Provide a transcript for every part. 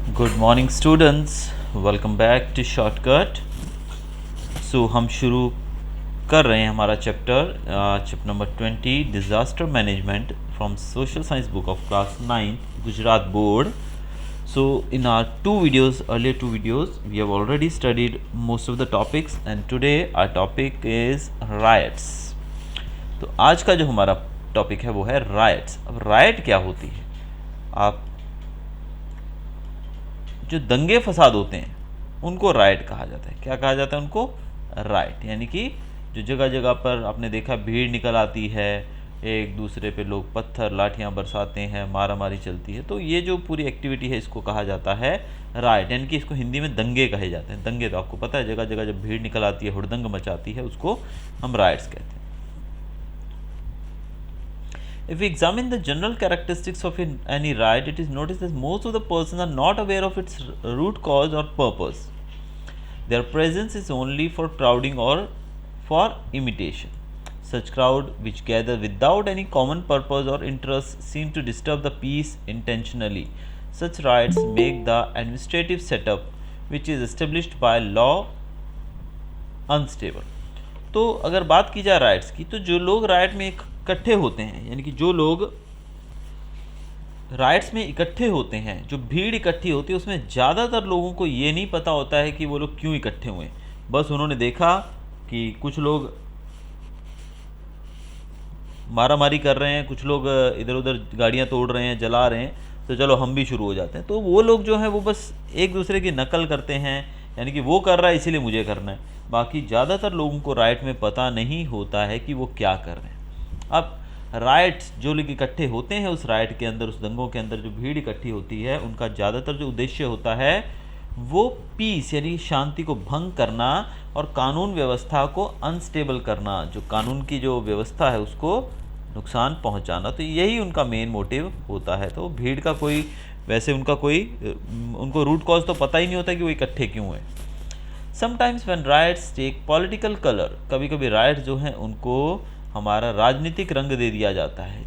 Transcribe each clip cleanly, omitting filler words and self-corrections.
Good morning students, welcome back to shortcut. So हम शुरू कर रहे हैं हमारा chapter number 20 disaster management from social science book of class 9 Gujarat board. So in our earlier two videos, we have already studied most of the topics and today our topic is riots. तो आज का जो हमारा topic है वो है rights. अब right क्या होती है? आप जो दंगे फसाद होते हैं उनको राइट कहा जाता है. क्या कहा जाता है उनको? राइट. यानी कि जो जगह जगह पर आपने देखा भीड़ निकल आती है, एक दूसरे पे लोग पत्थर लाठियाँ बरसाते हैं, मारा मारी चलती है, तो ये जो पूरी एक्टिविटी है इसको कहा जाता है राइट. यानी कि इसको हिंदी में दंगे कहे जाते हैं. दंगे तो आपको पता है, जगह जगह जब भीड़ निकल आती है, हुड़दंग मचाती है, उसको हम राइट्स कहते हैं. If we examine the general characteristics of any riot, it is noticed that most of the persons are not aware of its root cause or purpose. Their presence is only for crowding or for imitation. Such crowd which gather without any common purpose or interest seem to disturb the peace intentionally. Such riots make the administrative setup which is established by law unstable. तो अगर बात की जाए rights की, तो जो लोग right में इकट्ठे होते हैं, यानी कि जो लोग राइट्स में इकट्ठे होते हैं, जो भीड़ इकट्ठी होती है, उसमें ज़्यादातर लोगों को ये नहीं पता होता है कि वो लोग क्यों इकट्ठे हुए. बस उन्होंने देखा कि कुछ लोग मारा मारी कर रहे हैं, कुछ लोग इधर उधर गाड़ियाँ तोड़ रहे हैं, जला रहे हैं, तो चलो हम भी शुरू हो जाते हैं. तो वो लोग जो हैं वो बस एक दूसरे की नकल करते हैं, यानी कि वो कर रहा है इसीलिए मुझे करना है. बाकी ज़्यादातर लोगों को राइट में पता नहीं होता है कि वो क्या कर रहे हैं. अब राइट्स जो लोग इकट्ठे होते हैं उस राइट के अंदर, उस दंगों के अंदर जो भीड़ इकट्ठी होती है, उनका ज़्यादातर जो उद्देश्य होता है वो पीस यानी शांति को भंग करना और कानून व्यवस्था को अनस्टेबल करना, जो कानून की जो व्यवस्था है उसको नुकसान पहुंचाना. तो यही उनका मेन मोटिव होता है. तो भीड़ का कोई वैसे उनको रूट कॉज तो पता ही नहीं होता कि वो इकट्ठे क्यों हैं. Sometimes when riots take political colour, कभी कभी राइट्स जो हैं उनको हमारा राजनीतिक रंग दे दिया जाता है.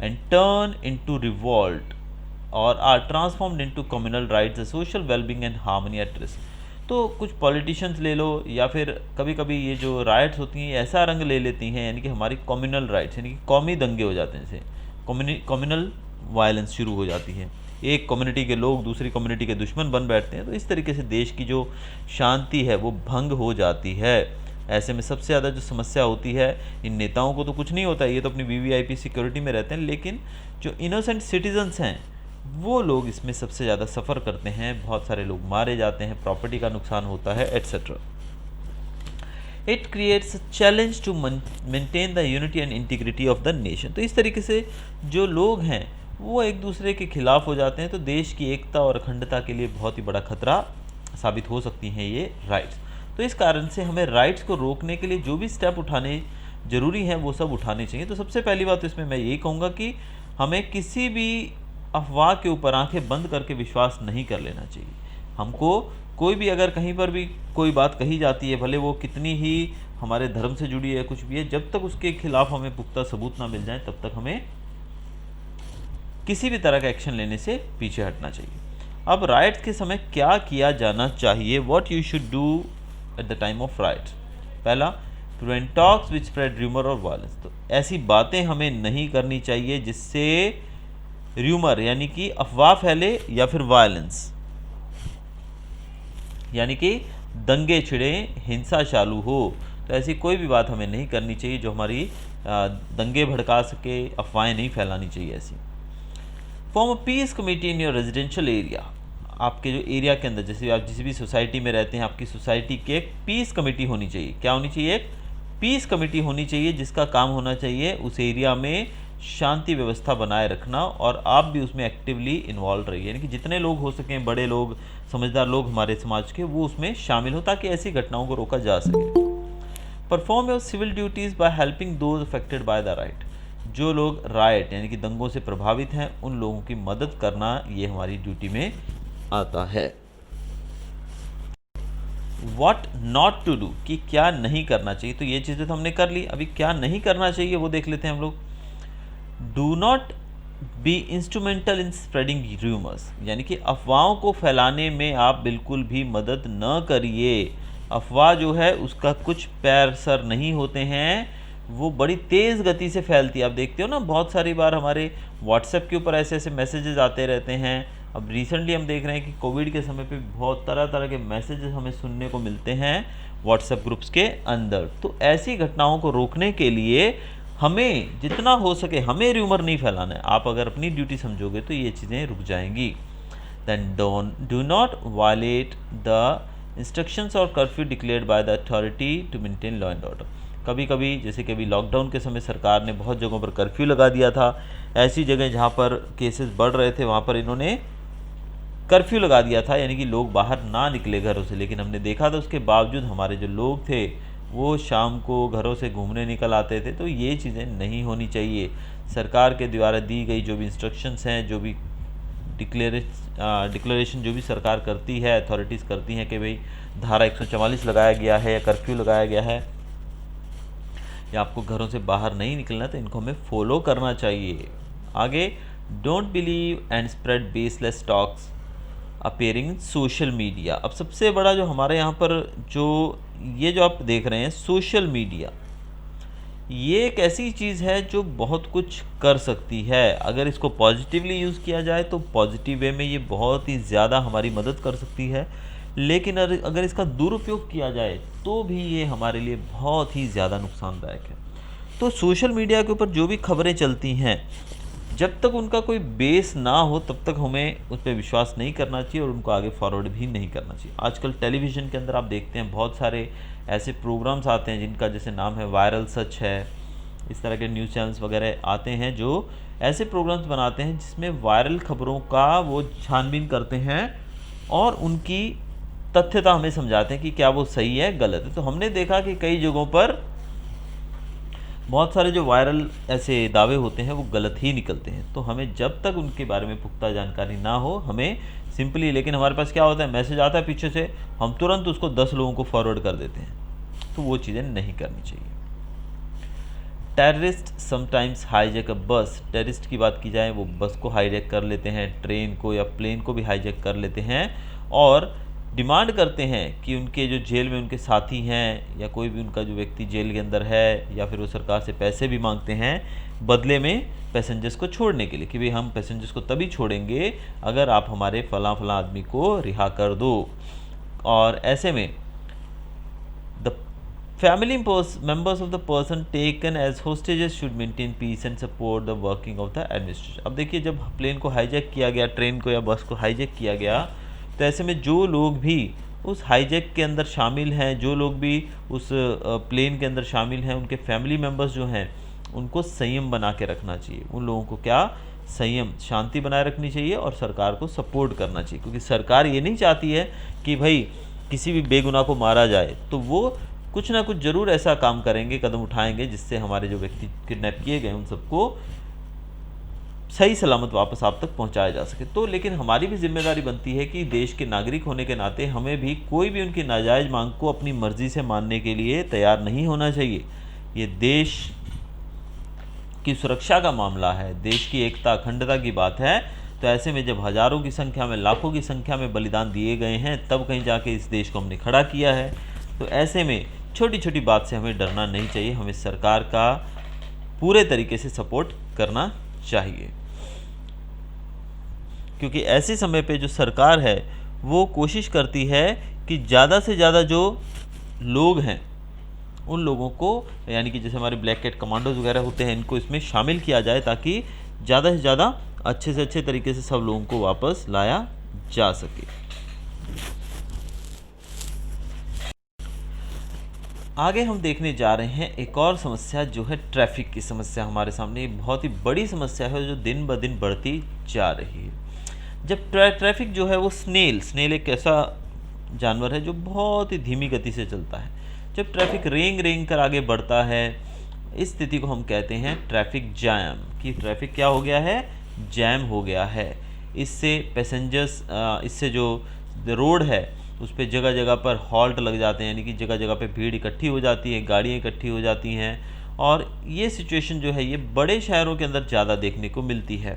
एंड टर्न इनटू रिवॉल्ट और are transformed into communal riots, social wellbeing and harmony at risk. तो कुछ पॉलिटिशियंस ले लो, या फिर कभी कभी ये जो राइट्स होती हैं ऐसा रंग ले लेती हैं, यानी कि हमारी कम्युनल राइट्स, यानी कि कौमी दंगे हो जाते हैं, जैसे कम्युनल वायलेंस शुरू हो जाती है, एक कम्युनिटी के लोग दूसरी कम्युनिटी के दुश्मन बन बैठते हैं. तो इस तरीके से देश की जो शांति है वो भंग हो जाती है. ऐसे में सबसे ज़्यादा जो समस्या होती है, इन नेताओं को तो कुछ नहीं होता है, ये तो अपनी वीवीआईपी सिक्योरिटी में रहते हैं, लेकिन जो इनोसेंट सिटीजन्स हैं वो लोग इसमें सबसे ज़्यादा सफ़र करते हैं. बहुत सारे लोग मारे जाते हैं, प्रॉपर्टी का नुकसान होता है, etcetera. It creates a challenge to maintain the unity and integrity of the nation. तो इस तरीके से जो लोग हैं वो एक दूसरे के खिलाफ हो जाते हैं, तो देश की एकता और अखंडता के लिए बहुत ही बड़ा खतरा साबित हो सकती हैं ये राइट्स. तो इस कारण से हमें राइट्स को रोकने के लिए जो भी स्टेप उठाने ज़रूरी हैं वो सब उठाने चाहिए. तो सबसे पहली बात तो इसमें मैं यही कहूँगा कि हमें किसी भी अफवाह के ऊपर आंखें बंद करके विश्वास नहीं कर लेना चाहिए. हमको कोई भी अगर कहीं पर भी कोई बात कही जाती है, भले वो कितनी ही हमारे धर्म से जुड़ी है, कुछ भी है, जब तक उसके खिलाफ हमें पुख्ता सबूत ना मिल जाए तब तक हमें किसी भी तरह का एक्शन लेने से पीछे हटना चाहिए. अब राइट्स के समय क्या किया जाना चाहिए, what you should do at the time of rights. पहला, प्रिवेंट टॉक्स विच स्प्रेड र्यूमर और वायलेंस. तो ऐसी बातें हमें नहीं करनी चाहिए जिससे र्यूमर यानी कि अफवाह फैले या फिर वायलेंस यानी कि दंगे छिड़े, हिंसा चालू हो. तो ऐसी कोई भी बात हमें नहीं करनी चाहिए जो हमारी दंगे भड़का सके, अफवाहें नहीं फैलानी चाहिए ऐसी. Form a peace committee in your residential area. आपके जो एरिया के अंदर, जैसे आप जिस भी सोसाइटी में रहते हैं, आपकी सोसाइटी की एक पीस कमेटी होनी चाहिए. क्या होनी चाहिए? एक पीस कमेटी होनी चाहिए जिसका काम होना चाहिए उस एरिया में शांति व्यवस्था बनाए रखना, और आप भी उसमें एक्टिवली इन्वॉल्व रहिए. यानी कि जितने लोग हो सकें, बड़े लोग, समझदार लोग हमारे समाज के, वो उसमें शामिल हो ताकि ऐसी घटनाओं को रोका जा सके. Perform your civil duties by helping those affected by the riot. जो लोग राइट यानी कि दंगों से प्रभावित हैं उन लोगों की मदद करना ये हमारी ड्यूटी में आता है. व्हाट नॉट टू डू, कि क्या नहीं करना चाहिए. तो ये चीज़ें तो हमने कर ली, अभी क्या नहीं करना चाहिए वो देख लेते हैं हम लोग. Do not be instrumental in spreading rumours, यानी कि अफवाहों को फैलाने में आप बिल्कुल भी मदद न करिए। अफवाह जो है उसका कुछ पैर सर नहीं होते हैं, वो बड़ी तेज़ गति से फैलती है। आप देखते हो ना, बहुत सारी बार हमारे व्हाट्सएप के ऊपर ऐसे ऐसे मैसेजेस आते रहते हैं। अब रिसेंटली हम देख रहे हैं कि कोविड के समय पे बहुत तरह तरह के मैसेजेस हमें सुनने को मिलते हैं व्हाट्सएप ग्रुप्स के अंदर। तो ऐसी घटनाओं को रोकने के लिए हमें जितना हो सके हमें र्यूमर नहीं फैलाना है। आप अगर अपनी ड्यूटी समझोगे तो ये चीज़ें रुक जाएंगी। Then do not violate the instructions और curfew declared by the authority to maintain law and order. कभी कभी जैसे कि अभी लॉकडाउन के समय सरकार ने बहुत जगहों पर कर्फ्यू लगा दिया था। ऐसी जगह जहाँ पर केसेस बढ़ रहे थे वहाँ पर इन्होंने कर्फ्यू लगा दिया था, यानी कि लोग बाहर ना निकले घरों से। लेकिन हमने देखा था उसके बावजूद हमारे जो लोग थे वो शाम को घरों से घूमने निकल आते थे। तो ये चीज़ें नहीं होनी चाहिए। सरकार के द्वारा दी गई जो भी इंस्ट्रक्शंस हैं, जो भी डिक्लेरेशन जो भी सरकार करती है, अथॉरिटीज़ करती हैं कि भाई धारा 144 लगाया गया है या कर्फ्यू लगाया गया है या आपको घरों से बाहर नहीं निकलना, तो इनको हमें फॉलो करना चाहिए। आगे, don't believe and spread baseless talks appearing in social media. अब सबसे बड़ा जो हमारे यहाँ पर जो आप देख रहे हैं सोशल मीडिया, ये एक ऐसी चीज़ है जो बहुत कुछ कर सकती है। अगर इसको पॉजिटिवली यूज़ किया जाए तो पॉजिटिव वे में ये बहुत ही ज़्यादा हमारी मदद कर सकती है, लेकिन अगर इसका दुरुपयोग किया जाए तो भी ये हमारे लिए बहुत ही ज़्यादा नुकसानदायक है। तो सोशल मीडिया के ऊपर जो भी खबरें चलती हैं, जब तक उनका कोई बेस ना हो तब तक हमें उस पर विश्वास नहीं करना चाहिए और उनको आगे फॉरवर्ड भी नहीं करना चाहिए। आजकल टेलीविज़न के अंदर आप देखते हैं बहुत सारे ऐसे प्रोग्राम्स आते हैं जिनका जैसे नाम है वायरल सच है। इस तरह के न्यूज़ चैनल्स वगैरह आते हैं जो ऐसे प्रोग्राम्स बनाते हैं जिसमें वायरल खबरों का वो छानबीन करते हैं और उनकी तथ्यता हमें समझाते हैं कि क्या वो सही है गलत है। तो हमने देखा कि कई जगहों पर बहुत सारे जो वायरल ऐसे दावे होते हैं वो गलत ही निकलते हैं। तो हमें जब तक उनके बारे में पुख्ता जानकारी ना हो, हमें सिंपली, लेकिन हमारे पास क्या होता है, मैसेज आता है पीछे से, हम तुरंत उसको 10 लोगों को फॉरवर्ड कर देते हैं। तो वो चीज़ें नहीं करनी चाहिए। टेररिस्ट समटाइम्स हाईजैक अ बस। टेररिस्ट की बात की जाए, वो बस को हाईजैक कर लेते हैं, ट्रेन को या प्लेन को भी हाईजैक कर लेते हैं और डिमांड करते हैं कि उनके जो जेल में उनके साथी हैं या कोई भी उनका जो व्यक्ति जेल के अंदर है, या फिर वो सरकार से पैसे भी मांगते हैं बदले में पैसेंजर्स को छोड़ने के लिए कि भाई हम पैसेंजर्स को तभी छोड़ेंगे अगर आप हमारे फलां फलां आदमी को रिहा कर दो। और ऐसे में the family members of the person taken as hostages should maintain peace and support the working of the administration. अब देखिए, जब प्लेन को हाईजैक किया गया, ट्रेन को या बस को हाईजैक किया गया, तो ऐसे में जो लोग भी उस हाईजैक के अंदर शामिल हैं, जो लोग भी उस प्लेन के अंदर शामिल हैं, उनके फैमिली मेम्बर्स जो हैं उनको संयम बना के रखना चाहिए। उन लोगों को क्या, संयम, शांति बनाए रखनी चाहिए और सरकार को सपोर्ट करना चाहिए, क्योंकि सरकार ये नहीं चाहती है कि भाई किसी भी बेगुनाह को मारा जाए। तो वो कुछ ना कुछ ज़रूर ऐसा काम करेंगे, कदम उठाएंगे जिससे हमारे जो व्यक्ति किडनैप किए गए उन सबको सही सलामत वापस आप तक पहुंचाया जा सके। तो लेकिन हमारी भी जिम्मेदारी बनती है कि देश के नागरिक होने के नाते हमें भी कोई भी उनकी नाजायज़ मांग को अपनी मर्जी से मानने के लिए तैयार नहीं होना चाहिए। ये देश की सुरक्षा का मामला है, देश की एकता अखंडता की बात है। तो ऐसे में जब हज़ारों की संख्या में, लाखों की संख्या में बलिदान दिए गए हैं, तब कहीं जाके इस देश को हमने खड़ा किया है। तो ऐसे में छोटी छोटी बात से हमें डरना नहीं चाहिए, हमें सरकार का पूरे तरीके से सपोर्ट करना चाहिए, क्योंकि ऐसे समय पे जो सरकार है वो कोशिश करती है कि ज़्यादा से ज़्यादा जो लोग हैं उन लोगों को, यानी कि जैसे हमारे ब्लैक कैट कमांडोज वगैरह होते हैं, इनको इसमें शामिल किया जाए ताकि ज़्यादा से ज़्यादा अच्छे से अच्छे तरीके से सब लोगों को वापस लाया जा सके। आगे हम देखने जा रहे हैं एक और समस्या जो है ट्रैफिक की समस्या। हमारे सामने एक बहुत ही बड़ी समस्या है जो दिन ब दिन बढ़ती जा रही है। जब ट्रैफिक जो है वो स्नेल एक ऐसा जानवर है जो बहुत ही धीमी गति से चलता है। जब ट्रैफिक रेंग रेंग कर आगे बढ़ता है, इस स्थिति को हम कहते हैं ट्रैफिक जैम, कि ट्रैफिक क्या हो गया है, जैम हो गया है। इससे पैसेंजर्स, इससे जो रोड है उस पर जगह जगह पर हॉल्ट लग जाते हैं, यानी कि जगह जगह पे भीड़ इकट्ठी हो जाती है, गाड़ियाँ इकट्ठी हो जाती हैं और ये सिचुएशन जो है ये बड़े शहरों के अंदर ज़्यादा देखने को मिलती है।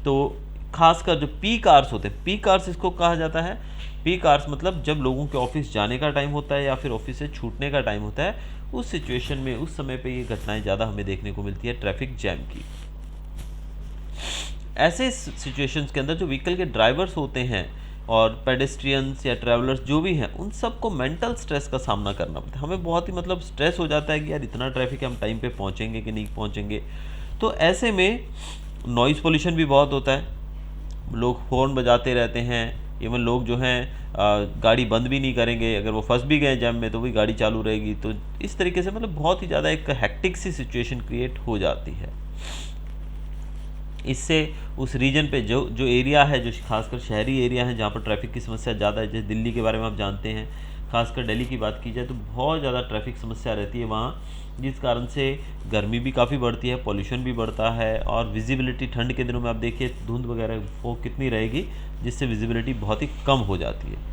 तो खासकर जो पीक आवर्स होते हैं, पीक आवर्स इसको कहा जाता है। पीक आवर्स मतलब जब लोगों के ऑफिस जाने का टाइम होता है या फिर ऑफिस से छूटने का टाइम होता है, उस सिचुएशन में, उस समय पे ये घटनाएं ज़्यादा हमें देखने को मिलती है ट्रैफिक जैम की। ऐसे सिचुएशंस के अंदर जो व्हीकल के ड्राइवर्स होते हैं और पेडेस्ट्रियंस या ट्रैवलर्स जो भी हैं, उन सबको मेंटल स्ट्रेस का सामना करना पड़ता है। हमें बहुत ही मतलब स्ट्रेस हो जाता है कि यार इतना ट्रैफिक है, हम टाइम पे पहुंचेंगे कि नहीं पहुंचेंगे। तो ऐसे में नॉइज़ पोल्यूशन भी बहुत होता है, लोग हॉर्न बजाते रहते हैं। इवन लोग जो हैं गाड़ी बंद भी नहीं करेंगे, अगर वो फंस भी गए जैम में तो भी गाड़ी चालू रहेगी। तो इस तरीके से मतलब बहुत ही ज़्यादा एक हेक्टिक सी सिचुएशन क्रिएट हो जाती है। इससे उस रीजन पे जो एरिया है, जो खासकर शहरी एरिया है जहाँ पर ट्रैफिक की समस्या ज़्यादा है, जैसे दिल्ली के बारे में आप जानते हैं, खासकर दिल्ली की बात की जाए तो बहुत ज़्यादा ट्रैफिक समस्या रहती है वहाँ, जिस कारण से गर्मी भी काफ़ी बढ़ती है, पॉल्यूशन भी बढ़ता है और विजिबिलिटी, ठंड के दिनों में आप देखिए धुंध वगैरह फॉग कितनी रहेगी, जिससे विजिबिलिटी बहुत ही कम हो जाती है।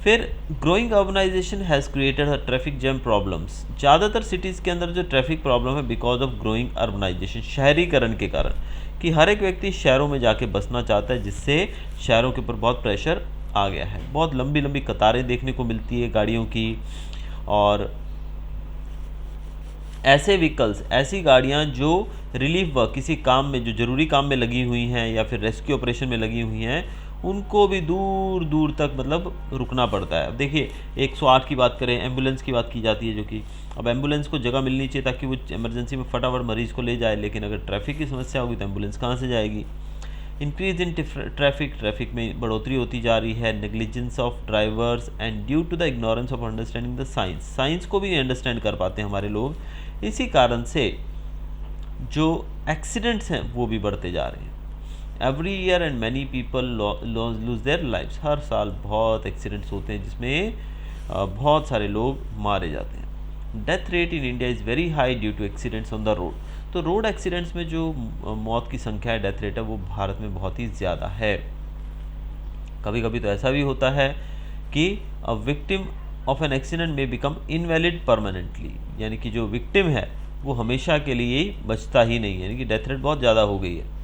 फिर growing urbanization has created a traffic jam problems. ज़्यादातर सिटीज़ के अंदर जो ट्रैफिक प्रॉब्लम है बिकॉज ऑफ ग्रोइंग अर्बनाइजेशन, शहरीकरण के कारण, कि हर एक व्यक्ति शहरों में जाके बसना चाहता है, जिससे शहरों के ऊपर बहुत प्रेशर आ गया है। बहुत लंबी लंबी कतारें देखने को मिलती है गाड़ियों की, और ऐसे व्हीकल्स, ऐसी गाड़ियाँ जो रिलीफ वर्क, किसी काम में, जो ज़रूरी काम में लगी हुई हैं या फिर रेस्क्यू ऑपरेशन में लगी हुई हैं, उनको भी दूर दूर तक मतलब रुकना पड़ता है। अब देखिए 108 की बात करें, एम्बुलेंस की बात की जाती है, जो कि अब एम्बुलेंस को जगह मिलनी चाहिए ताकि वो इमरजेंसी में फटाफट मरीज़ को ले जाए, लेकिन अगर ट्रैफिक की समस्या होगी तो एम्बुलेंस कहाँ से जाएगी। इंक्रीज इन ट्रैफिक में बढ़ोतरी होती जा रही है। Negligence of drivers and due to the ignorance of understanding the science को भी नहीं अंडरस्टैंड कर पाते हमारे लोग, इसी कारण से जो एक्सीडेंट्स हैं वो भी बढ़ते जा रहे हैं। Every year and many people lose their lifes. हर साल बहुत एक्सीडेंट्स होते हैं जिसमें बहुत सारे लोग मारे जाते हैं। Death rate in India is very high due to accidents on the road. तो रोड एक्सीडेंट्स में जो मौत की संख्या है, डेथ रेट है, वो भारत में बहुत ही ज़्यादा है। कभी कभी तो ऐसा भी होता है कि a victim of an accident में बिकम इनवैलिड परमानेंटली, यानी कि जो विक्टिम है वो हमेशा के लिए बचता ही नहीं है, यानी कि डेथ रेट बहुत ज़्यादा हो गई है।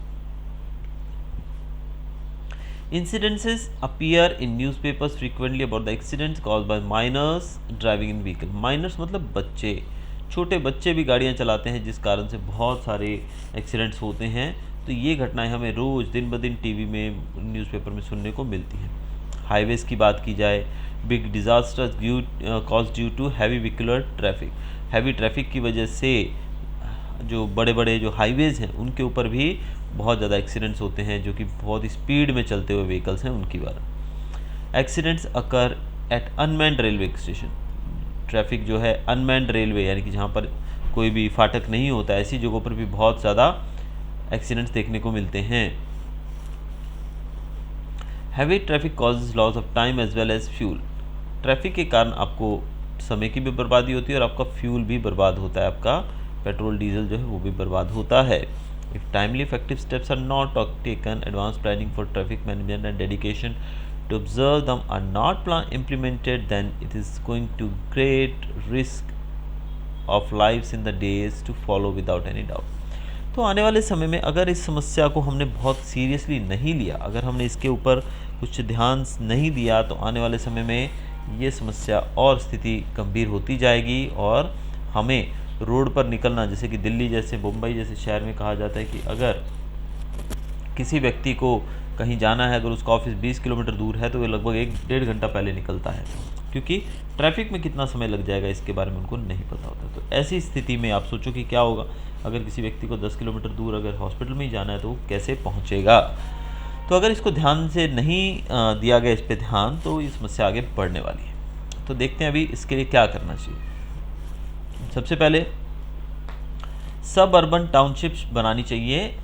Incidences appear in newspapers frequently about the accidents caused by minors driving in vehicle. Minors मतलब बच्चे, छोटे बच्चे भी गाड़ियाँ चलाते हैं, जिस कारण से बहुत सारे एक्सीडेंट्स होते हैं। तो ये घटनाएं हमें रोज़ दिन ब दिन टीवी में, न्यूज़पेपर में सुनने को मिलती हैं। हाईवेज़ की बात की जाए, big disasters cause due to heavy vehicular traffic. Heavy traffic की वजह से जो बड़े बड़े जो हाईवेज़ हैं उनके ऊपर भी बहुत ज़्यादा एक्सीडेंट्स होते हैं, जो कि बहुत स्पीड में चलते हुए व्हीकल्स हैं उनकी बारे। Accidents occur at unmanned railway station. Traffic जो है अनमैन्ड रेलवे, यानी कि जहाँ पर कोई भी फाटक नहीं होता, ऐसी जगहों पर भी बहुत ज़्यादा एक्सीडेंट्स देखने को मिलते हैं। Heavy traffic causes loss of time as well as fuel. Traffic के कारण आपको समय की भी बर्बादी होती है और आपका फ्यूल भी बर्बाद होता है, आपका पेट्रोल डीजल जो है वो भी बर्बाद होता है। If timely effective steps are not taken, advanced planning for traffic management and dedication to observe them are not implemented, then it is going to create risk of lives in the days to follow without any doubt. तो आने वाले समय में अगर इस समस्या को हमने बहुत सीरियसली नहीं लिया, अगर हमने इसके ऊपर कुछ ध्यान नहीं दिया, तो आने वाले समय में ये समस्या और स्थिति गंभीर होती जाएगी और हमें रोड पर निकलना, जैसे कि दिल्ली जैसे, मुंबई जैसे शहर में कहा जाता है कि अगर किसी व्यक्ति को कहीं जाना है, अगर उसका ऑफिस 20 किलोमीटर दूर है तो वो लगभग 1-1.5 घंटा पहले निकलता है, क्योंकि ट्रैफिक में कितना समय लग जाएगा इसके बारे में उनको नहीं पता होता। तो ऐसी स्थिति में आप सोचो कि क्या होगा अगर किसी व्यक्ति को 10 किलोमीटर दूर अगर हॉस्पिटल में ही जाना है तो वो कैसे पहुँचेगा। तो अगर इसको ध्यान से नहीं दिया गया इस पर ध्यान, तो ये समस्या आगे बढ़ने वाली है। तो देखते हैं अभी इसके लिए क्या करना चाहिए। सबसे पहले सब अर्बन टाउनशिप्स बनानी चाहिए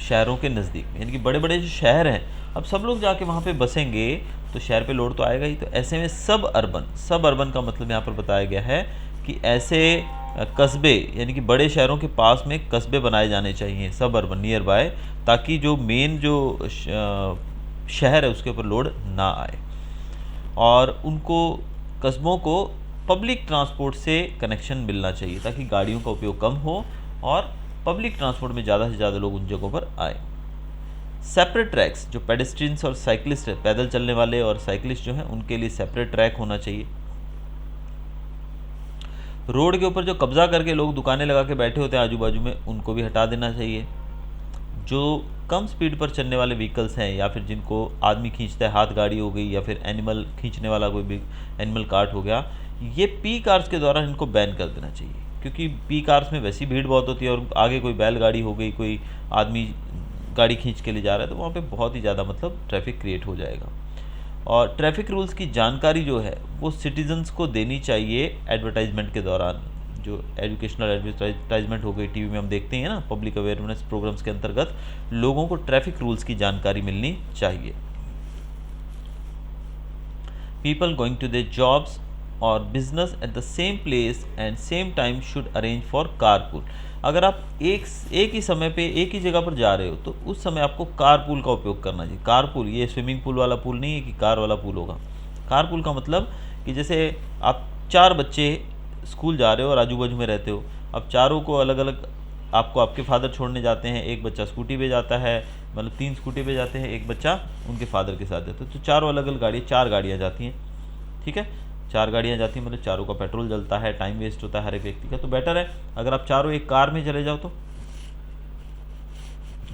शहरों के नज़दीक में, यानी कि बड़े बड़े जो शहर हैं, अब सब लोग जाके वहाँ पे बसेंगे तो शहर पे लोड तो आएगा ही। तो ऐसे में सब अर्बन का मतलब यहाँ पर बताया गया है कि ऐसे कस्बे, यानी कि बड़े शहरों के पास में कस्बे बनाए जाने चाहिए, सब अर्बन नियर बाय, ताकि जो मेन जो शहर है उसके ऊपर लोड ना आए। और उनको कस्बों को पब्लिक ट्रांसपोर्ट से कनेक्शन मिलना चाहिए ताकि गाड़ियों का उपयोग कम हो और पब्लिक ट्रांसपोर्ट में ज़्यादा से ज़्यादा लोग उन जगहों पर आए। सेपरेट ट्रैक्स, जो पेडेस्ट्रियंस और साइकिलिस्ट है, पैदल चलने वाले और साइकिलिस्ट जो हैं उनके लिए सेपरेट ट्रैक होना चाहिए। रोड के ऊपर जो कब्जा करके लोग दुकानें लगा के बैठे होते हैं आजू बाजू में, उनको भी हटा देना चाहिए। जो कम स्पीड पर चलने वाले व्हीकल्स हैं या फिर जिनको आदमी खींचता है, हाथ गाड़ी हो गई या फिर एनिमल खींचने वाला कोई भी एनिमल कार्ट हो गया, ये पी कार्स के द्वारा इनको बैन कर देना चाहिए, क्योंकि पी कार्स में वैसी भीड़ बहुत होती है और आगे कोई बैलगाड़ी हो गई, कोई आदमी गाड़ी खींच के ले जा रहा है तो वहाँ पे बहुत ही ज़्यादा मतलब ट्रैफिक क्रिएट हो जाएगा। और ट्रैफिक रूल्स की जानकारी जो है वो सिटीजन्स को देनी चाहिए एडवर्टाइजमेंट के दौरान। जो एजुकेशनल एडवर्टाइजमेंट हो गई, टीवी में हम देखते हैं ना, पब्लिक अवेयरनेस प्रोग्राम्स के अंतर्गत लोगों को ट्रैफिक रूल्स की जानकारी मिलनी चाहिए। People going to their jobs और business at the same place and same time should arrange for carpool. अगर आप एक ही समय पे एक ही जगह पर जा रहे हो तो उस समय आपको कारपूल का उपयोग करना चाहिए। कारपूल ये स्विमिंग पूल वाला पूल नहीं है कि कार वाला पूल होगा। कारपूल का मतलब कि जैसे आप 4 बच्चे स्कूल जा रहे हो और आजू बाजू में रहते हो, अब चारों को अलग अलग आपको आपके फादर छोड़ने जाते हैं, एक बच्चा स्कूटी पे जाता है, मतलब 3 स्कूटी पे जाते हैं, एक बच्चा उनके फादर के साथ जाता है, तो चारों अलग अलग गाड़ी, 4 गाड़ियाँ जाती हैं, ठीक है। 4 गाड़ियाँ जाती हैं मतलब चारों का पेट्रोल जलता है, टाइम वेस्ट होता है हर एक व्यक्ति का। तो बेटर है अगर आप चारों एक कार में चले जाओ तो,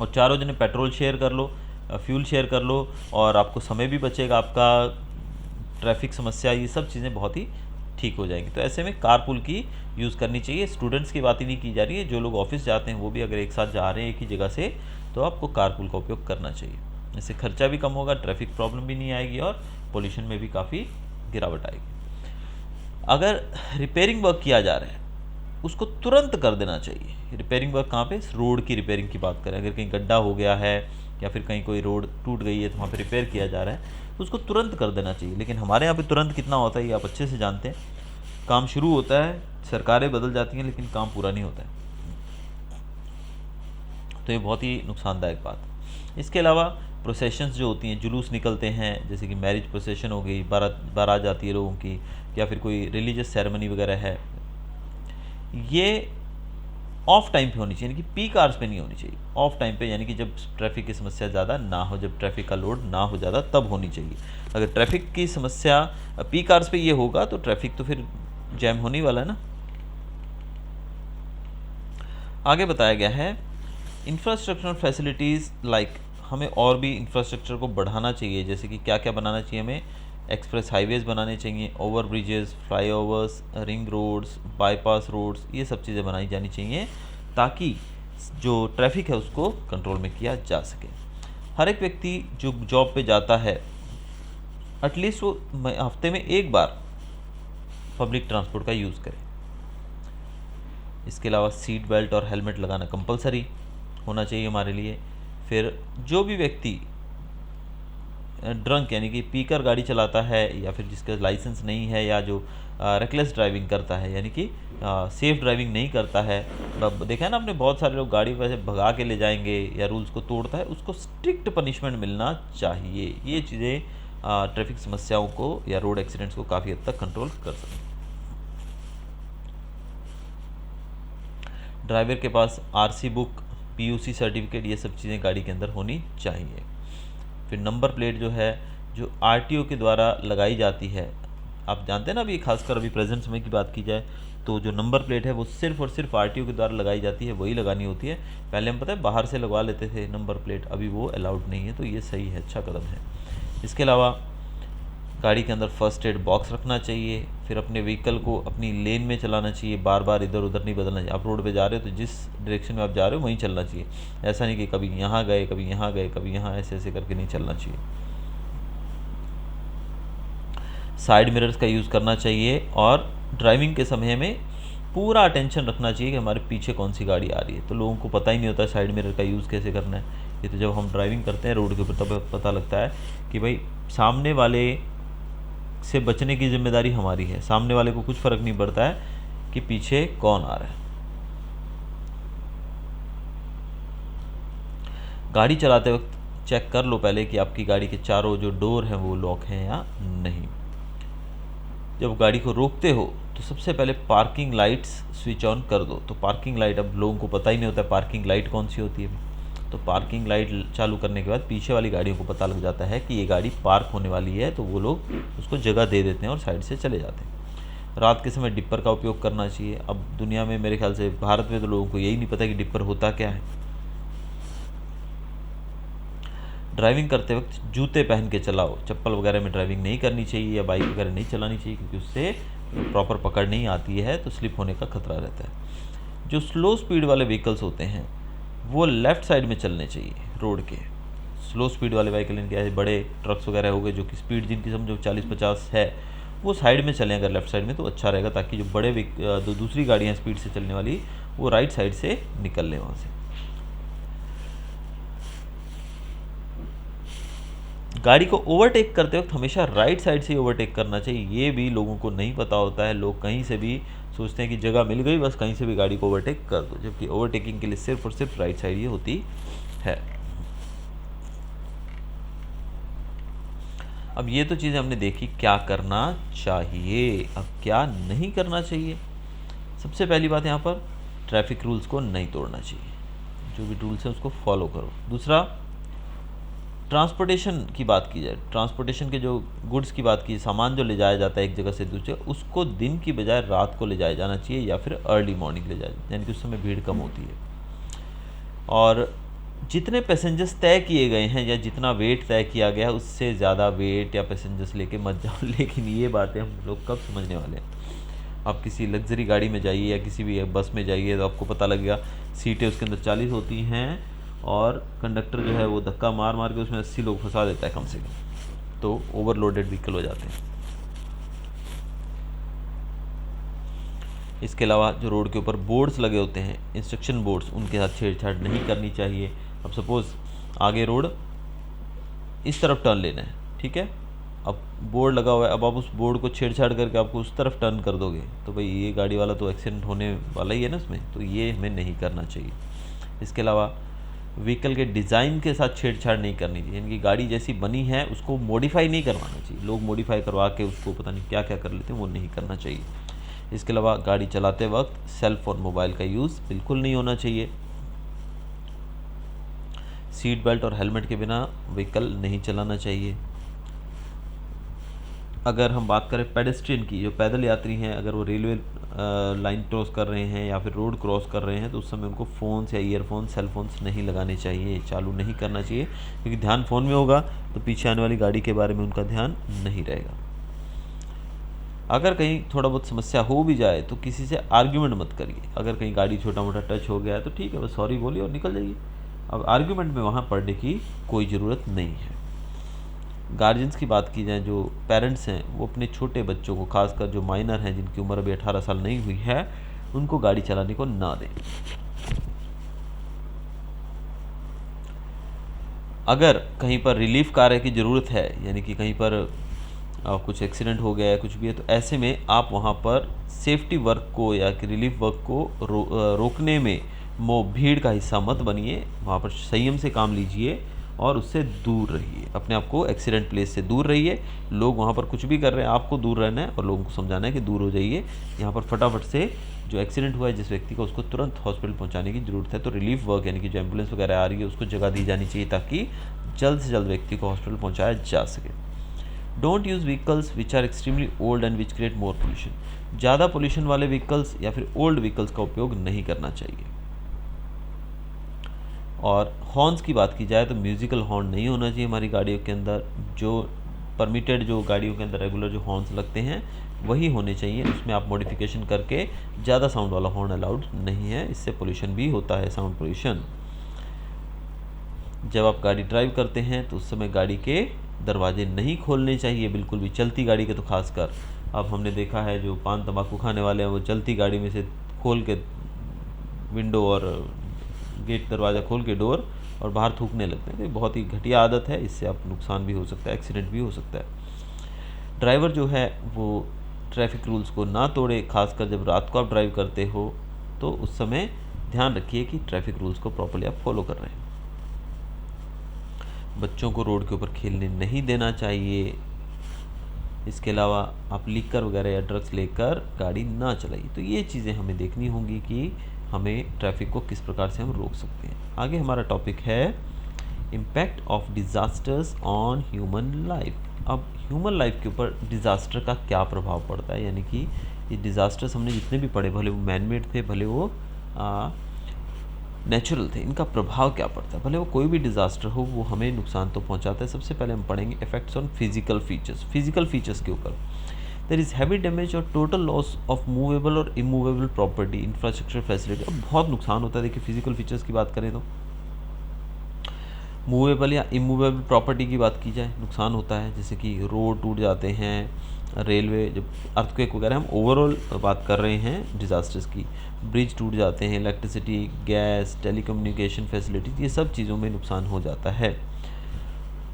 और चारों जने पेट्रोल शेयर कर लो, फ्यूल शेयर कर लो, और आपको समय भी बचेगा, आपका ट्रैफिक समस्या ये सब चीज़ें बहुत ही ठीक हो जाएंगी। तो ऐसे में कारपूल की यूज़ करनी चाहिए। स्टूडेंट्स की बात ही नहीं की जा रही है, जो लोग ऑफिस जाते हैं वो भी अगर एक साथ जा रहे हैं एक ही जगह से तो आपको कारपूल का उपयोग करना चाहिए। इससे खर्चा भी कम होगा, ट्रैफिक प्रॉब्लम भी नहीं आएगी और पोल्यूशन में भी काफ़ी गिरावट आएगी। अगर रिपेयरिंग वर्क किया जा रहा है उसको तुरंत कर देना चाहिए। रिपेयरिंग वर्क कहाँ पे? रोड की रिपेयरिंग की बात करें, अगर कहीं गड्ढा हो गया है या फिर कहीं कोई रोड टूट गई है तो वहाँ पे रिपेयर किया जा रहा है तो उसको तुरंत कर देना चाहिए। लेकिन हमारे यहाँ पे तुरंत कितना होता है ये आप अच्छे से जानते हैं। काम शुरू होता है, सरकारें बदल जाती हैं लेकिन काम पूरा नहीं होता है, तो ये बहुत ही नुकसानदायक बात है। इसके अलावा प्रोसेशंस जो होती हैं, जुलूस निकलते हैं, जैसे कि मैरिज प्रोसेशन हो गई, बारात जाती है लोगों की, या फिर कोई रिलीजियस सेरेमनी वगैरह है, ये ऑफ टाइम पे होनी चाहिए, यानी कि पीक आवर्स पे नहीं होनी चाहिए। ऑफ टाइम पे यानी कि जब ट्रैफिक की समस्या ज़्यादा ना हो, जब ट्रैफिक का लोड ना हो ज़्यादा, तब होनी चाहिए। अगर ट्रैफिक की समस्या पीक आवर्स पे ये होगा तो ट्रैफिक तो फिर जैम होने वाला है ना। आगे बताया गया है इंफ्रास्ट्रक्चरल फैसिलिटीज़ लाइक, हमें और भी इंफ्रास्ट्रक्चर को बढ़ाना चाहिए। जैसे कि क्या क्या बनाना चाहिए हमें? एक्सप्रेस हाईवेज़ बनाने चाहिए, over bridges, flyovers, ring roads, bypass roads, ये सब चीज़ें बनाई जानी चाहिए ताकि जो ट्रैफिक है उसको कंट्रोल में किया जा सके। हर एक व्यक्ति जो जॉब पे जाता है एटलीस्ट वो हफ्ते में एक बार पब्लिक ट्रांसपोर्ट का यूज़ करे। इसके अलावा सीट बेल्ट और हेलमेट लगाना कंपलसरी होना चाहिए हमारे लिए। फिर जो भी व्यक्ति ड्रंक यानी कि पीकर गाड़ी चलाता है या फिर जिसका लाइसेंस नहीं है या जो रेकलेस ड्राइविंग करता है यानी कि सेफ़ ड्राइविंग नहीं करता है, देखा है ना आपने, बहुत सारे लोग गाड़ी वैसे भगा के ले जाएंगे या रूल्स को तोड़ता है, उसको स्ट्रिक्ट पनिशमेंट मिलना चाहिए। ये चीज़ें ट्रैफिक समस्याओं को या रोड एक्सीडेंट्स को काफ़ी हद तक कंट्रोल कर सकते हैं। ड्राइवर के पास आरसी बुक, पीयूसी सर्टिफिकेट, ये सब चीज़ें गाड़ी के अंदर होनी चाहिए। फिर नंबर प्लेट जो है, जो आरटीओ के द्वारा लगाई जाती है, आप जानते हैं ना, अभी खासकर अभी प्रेजेंट समय की बात की जाए तो जो नंबर प्लेट है वो सिर्फ और सिर्फ आरटीओ के द्वारा लगाई जाती है, वही लगानी होती है। पहले हम पता है बाहर से लगवा लेते थे नंबर प्लेट, अभी वो अलाउड नहीं है, तो ये सही है, अच्छा कदम है। इसके अलावा गाड़ी के अंदर फर्स्ट एड बॉक्स रखना चाहिए। फिर अपने व्हीकल को अपनी लेन में चलाना चाहिए, बार बार इधर उधर नहीं बदलना चाहिए। आप रोड पे जा रहे हो तो जिस डायरेक्शन में आप जा रहे हो वहीं चलना चाहिए, ऐसा नहीं कि कभी यहाँ गए कभी यहाँ गए कभी यहाँ, ऐसे ऐसे करके नहीं चलना चाहिए। साइड मिरर्स का यूज़ करना चाहिए और ड्राइविंग के समय में पूरा अटेंशन रखना चाहिए कि हमारे पीछे कौन सी गाड़ी आ रही है। तो लोगों को पता ही नहीं होता साइड मिरर का यूज़ कैसे करना है। ये तो जब हम ड्राइविंग करते हैं रोड के ऊपर तब पता लगता है कि भाई सामने वाले से बचने की जिम्मेदारी हमारी है। सामने वाले को कुछ फ़र्क नहीं पड़ता है कि पीछे कौन आ रहा है। गाड़ी चलाते वक्त चेक कर लो पहले कि आपकी गाड़ी के चारों जो डोर हैं वो लॉक हैं या नहीं। जब गाड़ी को रोकते हो तो सबसे पहले पार्किंग लाइट्स स्विच ऑन कर दो। तो पार्किंग लाइट, अब लोगों को पता ही नहीं होता है पार्किंग लाइट कौन सी होती है। तो पार्किंग लाइट चालू करने के बाद पीछे वाली गाड़ियों को पता लग जाता है कि ये गाड़ी पार्क होने वाली है, तो वो लोग उसको जगह दे देते हैं और साइड से चले जाते हैं। रात के समय डिपर का उपयोग करना चाहिए। अब दुनिया में मेरे ख्याल से भारत में तो लोगों को यही नहीं पता कि डिपर होता क्या है। ड्राइविंग करते वक्त जूते पहन के चलाओ। चप्पल वगैरह में ड्राइविंग नहीं करनी चाहिए या बाइक वगैरह नहीं चलानी चाहिए, क्योंकि उससे प्रॉपर पकड़ नहीं आती है तो स्लिप होने का खतरा रहता है। जो स्लो स्पीड वाले व्हीकल्स होते हैं वो लेफ़्ट साइड में चलने चाहिए रोड के। स्लो स्पीड वाले व्हीकल इनके ऐसे बड़े ट्रक्स वगैरह हो गए जो कि स्पीड जिनकी समझो 40-50 है, वो साइड में चलें अगर लेफ़्ट साइड में तो अच्छा रहेगा, ताकि जो बड़े दूसरी गाड़ियाँ स्पीड से चलने वाली वो राइट साइड से निकल लें वहाँ से। गाड़ी को ओवरटेक करते वक्त हमेशा राइट साइड से ही ओवरटेक करना चाहिए। ये भी लोगों को नहीं पता होता है। लोग कहीं से भी सोचते हैं कि जगह मिल गई बस कहीं से भी गाड़ी को ओवरटेक कर दो, जबकि ओवरटेकिंग के लिए सिर्फ और सिर्फ राइट साइड ही होती है। अब ये तो चीज़ें हमने देखी क्या करना चाहिए, अब क्या नहीं करना चाहिए। सबसे पहली बात यहाँ पर ट्रैफिक रूल्स को नहीं तोड़ना चाहिए, जो भी रूल्स हैं उसको फॉलो करो। दूसरा, ट्रांसपोर्टेशन की बात की जाए, ट्रांसपोर्टेशन के जो गुड्स की बात की, सामान जो ले जाया जाता है एक जगह से दूसरी जगह, उसको दिन की बजाय रात को ले जाया जाना चाहिए या फिर अर्ली मॉर्निंग ले जाया, यानी कि उस समय भीड़ कम होती है। और जितने पैसेंजर्स तय किए गए हैं या जितना वेट तय किया गया है उससे ज़्यादा वेट या पैसेंजर्स लेके मत जाओ। लेकिन ये बातें हम लोग कब समझने वाले हैं। आप किसी लग्जरी गाड़ी में जाइए या किसी भी बस में जाइए तो आपको पता लगेगा सीटें उसके अंदर 40 होती हैं और कंडक्टर जो है वो धक्का मार मार के उसमें 80 लोग फंसा देता है कम से कम, तो ओवरलोडेड व्हीकल हो जाते हैं। इसके अलावा जो रोड के ऊपर बोर्ड्स लगे होते हैं, इंस्ट्रक्शन बोर्ड्स, उनके साथ छेड़छाड़ नहीं करनी चाहिए। अब सपोज़ आगे रोड इस तरफ टर्न लेना है, ठीक है, अब बोर्ड लगा हुआ है, अब आप उस बोर्ड को छेड़छाड़ करके आपको उस तरफ टर्न कर दोगे तो भाई ये गाड़ी वाला तो एक्सीडेंट होने वाला ही है ना उसमें, तो ये हमें नहीं करना चाहिए। इसके अलावा व्हीकल के डिज़ाइन के साथ छेड़छाड़ नहीं करनी चाहिए, यानी कि गाड़ी जैसी बनी है उसको मॉडिफाई नहीं करवाना चाहिए। लोग मॉडिफाई करवा के उसको पता नहीं क्या क्या कर लेते हैं, वो नहीं करना चाहिए। इसके अलावा गाड़ी चलाते वक्त सेल फोन मोबाइल का यूज़ बिल्कुल नहीं होना चाहिए। सीट बेल्ट और हेलमेट के बिना व्हीकल नहीं चलाना चाहिए। अगर हम बात करें पेडेस्ट्रियन की, जो पैदल यात्री हैं, अगर वो रेलवे लाइन क्रॉस कर रहे हैं या फिर रोड क्रॉस कर रहे हैं तो उस समय उनको फ़ोन्स या ईयरफोन्स, सेलफोन्स नहीं लगाने चाहिए, चालू नहीं करना चाहिए, क्योंकि ध्यान फ़ोन में होगा तो पीछे आने वाली गाड़ी के बारे में उनका ध्यान नहीं रहेगा। अगर कहीं थोड़ा बहुत समस्या हो भी जाए तो किसी से आर्ग्यूमेंट मत करिए। अगर कहीं गाड़ी छोटा मोटा टच हो गया है तो ठीक है, बस सॉरी बोलिए और निकल जाइए। अब आर्ग्यूमेंट में वहाँ पड़ने की कोई ज़रूरत नहीं है। गार्जियंस की बात की जाए, जो पेरेंट्स हैं वो अपने छोटे बच्चों को, खासकर जो माइनर हैं जिनकी उम्र अभी 18 साल नहीं हुई है, उनको गाड़ी चलाने को ना दें। अगर कहीं पर रिलीफ कार्य की ज़रूरत है, यानी कि कहीं पर कुछ एक्सीडेंट हो गया है, कुछ भी है, तो ऐसे में आप वहाँ पर सेफ्टी वर्क को या कि रिलीफ वर्क को रोकने में भीड़ का हिस्सा मत बनिए। वहाँ पर संयम से काम लीजिए और उससे दूर रहिए, अपने आप को एक्सीडेंट प्लेस से दूर रहिए। लोग वहाँ पर कुछ भी कर रहे हैं, आपको दूर रहना है और लोगों को समझाना है कि दूर हो जाइए। यहाँ पर फटाफट से जो एक्सीडेंट हुआ है जिस व्यक्ति का, उसको तुरंत हॉस्पिटल पहुँचाने की ज़रूरत है। तो रिलीफ वर्क यानी कि जो एम्बुलेंस वगैरह आ रही है उसको जगह दी जानी चाहिए ताकि जल्द से जल्द व्यक्ति को हॉस्पिटल पहुँचाया जा सके। Don't use vehicles which are extremely old and which create more pollution. ज़्यादा पोल्यूशन वाले व्हीकल्स या फिर ओल्ड व्हीकल्स का उपयोग नहीं करना चाहिए। और हॉर्न्स की बात की जाए तो म्यूज़िकल हॉर्न नहीं होना चाहिए हमारी गाड़ियों के अंदर। जो परमिटेड, जो गाड़ियों के अंदर रेगुलर जो हॉर्न्स लगते हैं वही होने चाहिए। उसमें आप मॉडिफिकेशन करके ज़्यादा साउंड वाला हॉर्न अलाउड नहीं है, इससे पोल्यूशन भी होता है, साउंड पोल्यूशन। जब आप गाड़ी ड्राइव करते हैं तो उस समय गाड़ी के दरवाजे नहीं खोलने चाहिए बिल्कुल भी, चलती गाड़ी के तो खासकर। अब हमने देखा है जो पान तंबाकू खाने वाले हैं वो चलती गाड़ी में से खोल के विंडो और गेट, दरवाज़ा खोल के डोर और बाहर थूकने लगते हैं। तो बहुत ही घटिया आदत है, इससे आप नुकसान भी हो सकता है, एक्सीडेंट भी हो सकता है। ड्राइवर जो है वो ट्रैफिक रूल्स को ना तोड़े, खासकर जब रात को आप ड्राइव करते हो तो उस समय ध्यान रखिए कि ट्रैफिक रूल्स को प्रॉपर्ली आप फॉलो कर रहे हैं। बच्चों को रोड के ऊपर खेलने नहीं देना चाहिए। इसके अलावा आप लिकर वगैरह या ड्रग्स लेकर गाड़ी ना चलाइए। तो ये चीज़ें हमें देखनी होंगी कि हमें ट्रैफिक को किस प्रकार से हम रोक सकते हैं। आगे हमारा टॉपिक है impact of disasters on human life. अब ह्यूमन लाइफ के ऊपर डिज़ास्टर का क्या प्रभाव पड़ता है, यानी कि ये डिज़ास्टर्स हमने जितने भी पढ़े, भले वो मैनमेड थे, भले वो नेचुरल थे, इनका प्रभाव क्या पड़ता है। भले वो कोई भी डिज़ास्टर हो, वो हमें नुकसान तो पहुंचाता है। सबसे पहले हम पढ़ेंगे effects on physical features. Physical features के ऊपर देयर इज़ हैवी डैमेज और टोटल लॉस ऑफ मूवेबल और इमूवेबल प्रॉपर्टी, इंफ्रास्ट्रक्चर, फैसिलिटी। अब बहुत नुकसान होता है। देखिए फिजिकल फीचर्स की बात करें तो मूवेबल या इमूवेबल प्रॉपर्टी की बात की जाए, नुकसान होता है, जैसे कि रोड टूट जाते हैं, रेलवे, जब अर्थक्वेक वगैरह, हम ओवरऑल बात कर रहे हैं डिज़ास्टर्स की, ब्रिज टूट जाते हैं, इलेक्ट्रिसिटी, गैस, टेलीकम्युनिकेशन फैसिलिटीज़, ये सब चीज़ों में नुकसान हो जाता है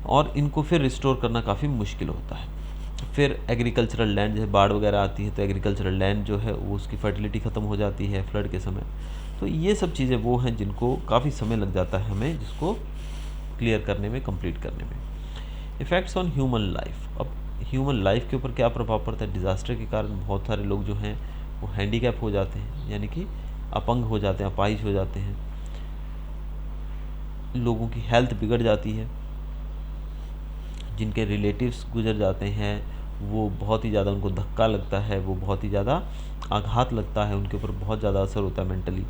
और इनको फिर रिस्टोर करना काफ़ी मुश्किल होता है। फिर एग्रीकल्चरल लैंड, जैसे बाढ़ वगैरह आती है तो एग्रीकल्चरल लैंड जो है वो उसकी फर्टिलिटी ख़त्म हो जाती है फ्लड के समय। तो ये सब चीज़ें वो हैं जिनको काफ़ी समय लग जाता है हमें जिसको क्लियर करने में, कंप्लीट करने में। Effects on human life. अब ह्यूमन लाइफ के ऊपर क्या प्रभाव पड़ता है। डिज़ास्टर के कारण बहुत सारे लोग जो हैं वो हैंडीकैप हो जाते हैं, यानी कि अपंग हो जाते हैं, अपाहिज हो जाते हैं, लोगों की हेल्थ बिगड़ जाती है, जिनके रिलेटिव्स गुजर जाते हैं वो बहुत ही ज़्यादा उनको धक्का लगता है, वो बहुत ही ज़्यादा आघात लगता है, उनके ऊपर बहुत ज़्यादा असर होता है मेंटली,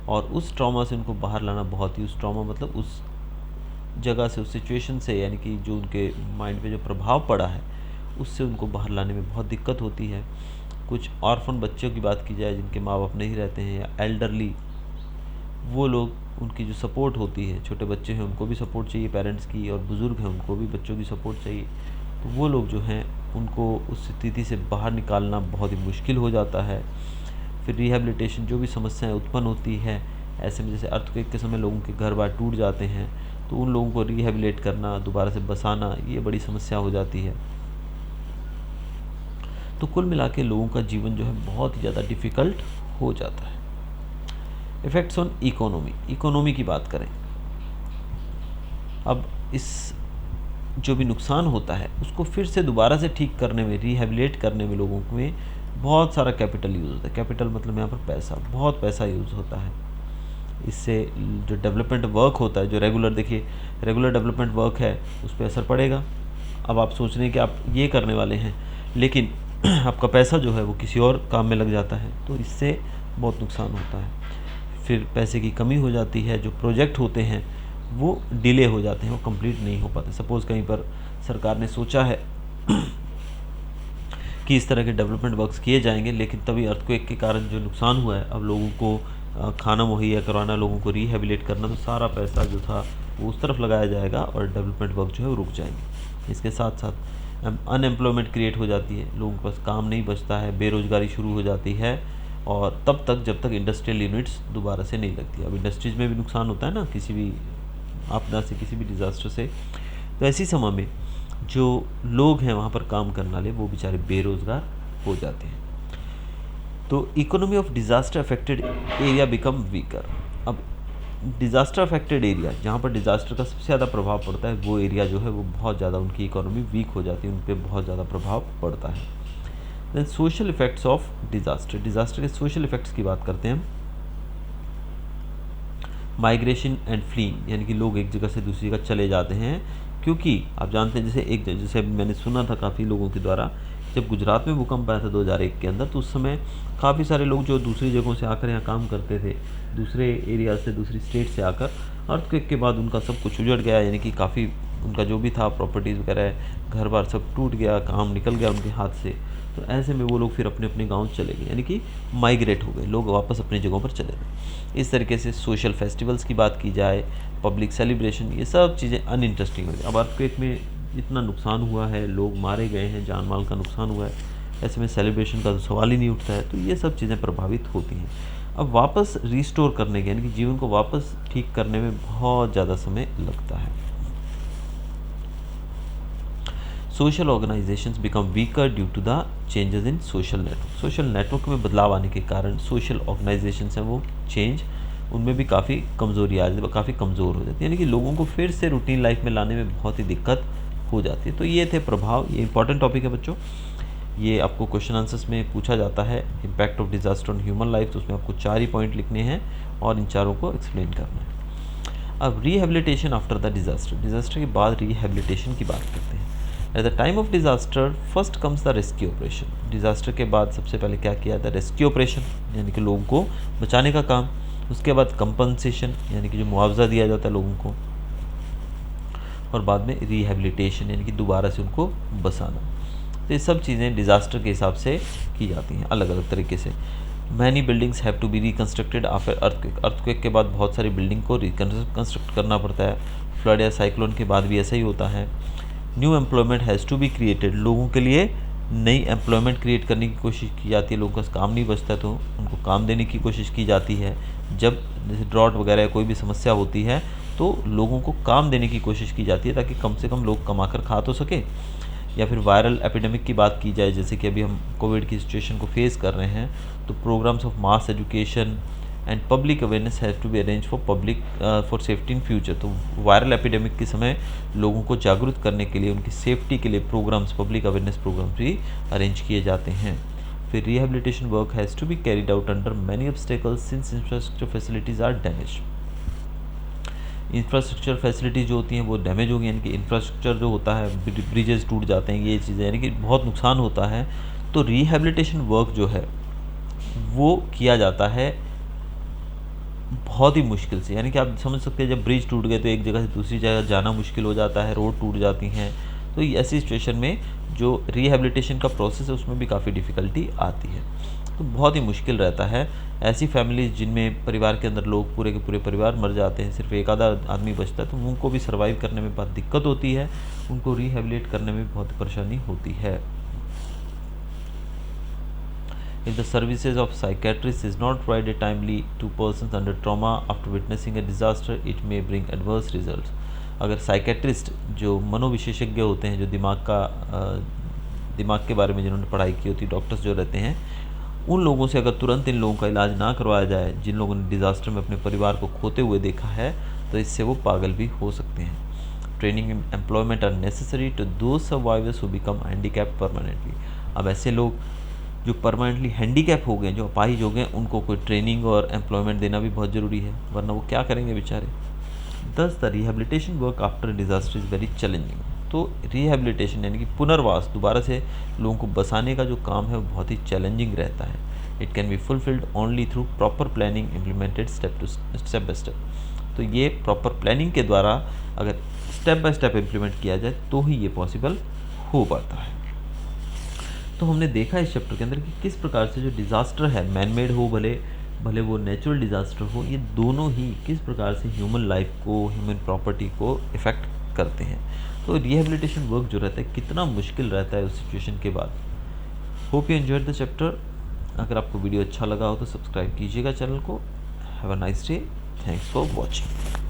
और उस ट्रॉमा से उनको बाहर लाना बहुत ही, उस ट्रॉमा मतलब उस जगह से, उस सिचुएशन से, यानी कि जो उनके माइंड पे जो प्रभाव पड़ा है उससे उनको बाहर लाने में बहुत दिक्कत होती है। कुछ ऑर्फन बच्चों की बात की जाए जिनके माँ बाप नहीं रहते हैं, या एल्डरली, वो लोग, उनकी जो सपोर्ट होती है, छोटे बच्चे हैं उनको भी सपोर्ट चाहिए पेरेंट्स की, और बुज़ुर्ग हैं उनको भी बच्चों की सपोर्ट चाहिए। तो वो लोग जो हैं उनको उस स्थिति से बाहर निकालना बहुत ही मुश्किल हो जाता है। फिर रिहैबिलिटेशन, जो भी समस्याएं उत्पन्न होती है ऐसे में, जैसे अर्थक्वेक के समय लोगों के घर बार टूट जाते हैं तो उन लोगों को रिहैबिलिटेट करना, दोबारा से बसाना, ये बड़ी समस्या हो जाती है। तो कुल मिला के लोगों का जीवन जो है बहुत ही ज़्यादा डिफ़िकल्ट हो जाता है। Effects on economy. इकोनॉमी की बात करें, अब इस जो भी नुकसान होता है उसको फिर से दोबारा से ठीक करने में, रिहैबिलिटेट करने में लोगों में बहुत सारा कैपिटल यूज़ होता है। कैपिटल मतलब यहाँ पर पैसा, बहुत पैसा यूज़ होता है। इससे जो डेवलपमेंट वर्क होता है, जो रेगुलर, देखिए रेगुलर डेवलपमेंट वर्क है, उस पर असर पड़ेगा। अब आप सोच रहे हैं कि आप ये करने वाले हैं, लेकिन आपका पैसा जो है वो किसी और काम में लग जाता है, तो इससे बहुत नुकसान होता है। फिर पैसे की कमी हो जाती है, जो प्रोजेक्ट होते हैं वो डिले हो जाते हैं, वो कंप्लीट नहीं हो पाते। सपोज़ कहीं पर सरकार ने सोचा है कि इस तरह के डेवलपमेंट वर्क्स किए जाएंगे, लेकिन तभी अर्थक्वेक के कारण जो नुकसान हुआ है, अब लोगों को खाना मुहैया करवाना, लोगों को रिहैबिलिटेट करना, तो सारा पैसा जो था वो उस तरफ लगाया जाएगा और डेवलपमेंट वर्क जो है वो रुक जाएंगे। इसके साथ साथ अनएम्प्लॉयमेंट क्रिएट हो जाती है, लोगों के पास काम नहीं बचता है, बेरोज़गारी शुरू हो जाती है, और तब तक जब तक इंडस्ट्रियल यूनिट्स दोबारा से नहीं लगती। अब इंडस्ट्रीज़ में भी नुकसान होता है ना, किसी भी आपदा से, किसी भी डिज़ास्टर से। तो ऐसी समय में जो लोग हैं वहाँ पर काम करने वाले, वो बेचारे बेरोज़गार हो जाते हैं। तो economy of disaster affected area become weaker. अब डिज़ास्टर अफेक्टेड एरिया, जहाँ पर डिज़ास्टर का सबसे ज़्यादा प्रभाव पड़ता है, वो एरिया जो है वो बहुत ज़्यादा, उनकी इकोनॉमी वीक हो जाती है, उन पर बहुत ज़्यादा प्रभाव पड़ता है। Then social effects of disaster. Disaster के सोशल इफ़ेक्ट्स की बात करते हैं। माइग्रेशन एंड फ्लीइंग, यानी कि लोग एक जगह से दूसरी जगह चले जाते हैं, क्योंकि आप जानते हैं जैसे मैंने सुना था काफ़ी लोगों के द्वारा, जब गुजरात में भूकंप आया था 2001 के अंदर, तो उस समय काफ़ी सारे लोग जो दूसरी जगहों से आकर यहाँ काम करते थे, दूसरे एरिया से, दूसरी स्टेट से आकर, अर्थक्वेक के बाद उनका सब कुछ उजड़ गया, यानी कि काफ़ी उनका जो भी था प्रॉपर्टीज़ वगैरह, घर बार सब टूट गया, काम निकल गया उनके हाथ से। तो ऐसे में वो लोग फिर अपने अपने गांव चले गए, यानी कि माइग्रेट हो गए, लोग वापस अपनी जगहों पर चले गए। इस तरीके से सोशल फेस्टिवल्स की बात की जाए, पब्लिक सेलिब्रेशन, ये सब चीज़ें अनइंटरेस्टिंग हो गई। अब अर्थक्वेक में इतना नुकसान हुआ है, लोग मारे गए हैं, जान माल का नुकसान हुआ है, ऐसे में सेलिब्रेशन का तो सवाल ही नहीं उठता है। तो ये सब चीज़ें प्रभावित होती हैं। अब वापस रिस्टोर करने के, यानी कि जीवन को वापस ठीक करने में बहुत ज़्यादा समय लगता है। Social organisations become weaker due to the changes in social network. Social network में बदलाव आने के कारण सोशल ऑर्गेनाइजेशंस हैं वो चेंज, उनमें भी काफ़ी कमज़ोरी आ जाती है, काफ़ी कमज़ोर हो जाती है, यानी कि लोगों को फिर से रूटीन लाइफ में लाने में बहुत ही दिक्कत हो जाती है। तो ये थे प्रभाव, ये इंपॉर्टेंट टॉपिक है बच्चों, ये आपको क्वेश्चन आंसर्स में पूछा जाता है। Impact of disaster on human life, तो उसमें आपको 4 ही पॉइंट लिखने हैं और इन चारों को एक्सप्लेन करना है। अब rehabilitation after the disaster, disaster के बाद रिहेबिलिटेशन की बात करते हैं। At the time of disaster first comes the rescue operation, disaster के बाद सबसे पहले क्या किया जाता है, रेस्क्यू ऑपरेशन यानी कि लोगों को बचाने का काम। उसके बाद कंपनसेशन यानी कि जो मुआवजा दिया जाता है लोगों को, और बाद में रिहेबिलिटेशन यानी कि दोबारा से उनको बसाना। तो ये सब चीज़ें डिज़ास्टर के हिसाब से की जाती हैं अलग अलग तरीके से। Many buildings have to be reconstructed after earthquake, earthquake के बाद बहुत सारी बिल्डिंग को रिकन्स्ट्रक्ट करना पड़ता है। फ्लड या साइक्लोन के बाद भी ऐसा ही होता है। New employment has to be created, लोगों के लिए नई एम्प्लॉयमेंट क्रिएट करने की कोशिश की जाती है। लोगों का काम नहीं बचता तो उनको काम देने की कोशिश की जाती है। जब जैसे ड्रॉट वगैरह या कोई भी समस्या होती है तो लोगों को काम देने की कोशिश की जाती है ताकि कम से कम लोग कमा कर खा तो सके। या फिर वायरल एपिडेमिक की बात की जाए, जैसे कि अभी हम कोविड की सिचुएशन को फेस कर रहे हैं, तो programmes of mass education and public awareness has to be arrange for public for safety in future. तो वायरल एपिडेमिक के समय लोगों को जागरूक करने के लिए, उनकी सेफ्टी के लिए प्रोग्राम्स, पब्लिक अवेयरनेस प्रोग्राम्स भी अरेंज किए जाते हैं। फिर rehabilitation work has to be carried out under many obstacles since infrastructure facilities are damage. Infrastructure facility जो होती हैं वो डैमेज हो गई, यानी कि इंफ्रास्ट्रक्चर जो होता है, ब्रिजेस टूट जाते हैं, ये चीज़ें यानी कि बहुत नुकसान होता है। तो रिहेबिलिटेशन वर्क जो है वो किया जाता है बहुत ही मुश्किल से, यानी कि आप समझ सकते हैं जब ब्रिज टूट गए तो एक जगह से दूसरी जगह जाना मुश्किल हो जाता है, रोड टूट जाती हैं। तो ऐसी सिचुएशन में जो रिहेबिलिटेशन का प्रोसेस है उसमें भी काफ़ी डिफ़िकल्टी आती है, तो बहुत ही मुश्किल रहता है। ऐसी फैमिलीज जिनमें परिवार के अंदर लोग पूरे के पूरे परिवार मर जाते हैं, सिर्फ एक आधा आदमी बचता है, तो उनको भी सर्वाइव करने में बहुत दिक्कत होती है, उनको रिहेबिलिट करने में बहुत परेशानी होती है। If the services of psychiatrist is not provided timely to persons under trauma after witnessing a disaster, it may bring adverse results. अगर साइकेट्रिस्ट जो मनोविशेषज्ञ होते हैं, जो दिमाग के बारे में जिन्होंने पढ़ाई की होती है, डॉक्टर्स जो रहते हैं, उन लोगों से अगर तुरंत इन लोगों का इलाज ना करवाया जाए, जिन लोगों ने डिज़ास्टर में अपने परिवार को खोते हुए देखा है, तो इससे वो पागल भी हो सकते हैं। Training and employment are necessary to those survivors who become handicap permanently. अब ऐसे लोग जो परमानेंटली हैंडीकैप हो गए, जो अपाहिज हो गए, उनको कोई ट्रेनिंग और एम्प्लॉयमेंट देना भी बहुत ज़रूरी है, वरना वो क्या करेंगे बेचारे। दस the rehabilitation work after disaster is very challenging. तो रिहेबिलिटेशन यानी कि पुनर्वास, दोबारा से लोगों को बसाने का जो काम है वो बहुत ही चैलेंजिंग रहता है। It can be fulfilled only through proper planning implemented step by step. तो ये प्रॉपर प्लानिंग के द्वारा अगर स्टेप बाय स्टेप इम्प्लीमेंट किया जाए तो ही ये पॉसिबल हो पाता है। तो हमने देखा इस चैप्टर के अंदर कि किस प्रकार से जो डिज़ास्टर है, मैन मेड हो भले वो नेचुरल डिज़ास्टर हो, ये दोनों ही किस प्रकार से ह्यूमन लाइफ को, ह्यूमन प्रॉपर्टी को इफ़ेक्ट करते हैं। तो रिहेबिलिटेशन वर्क जो रहता है कितना मुश्किल रहता है उस सिचुएशन के बाद। Hope you enjoyed the chapter. अगर आपको वीडियो अच्छा लगा हो तो सब्सक्राइब कीजिएगा चैनल को। Have a nice day, thanks for watching.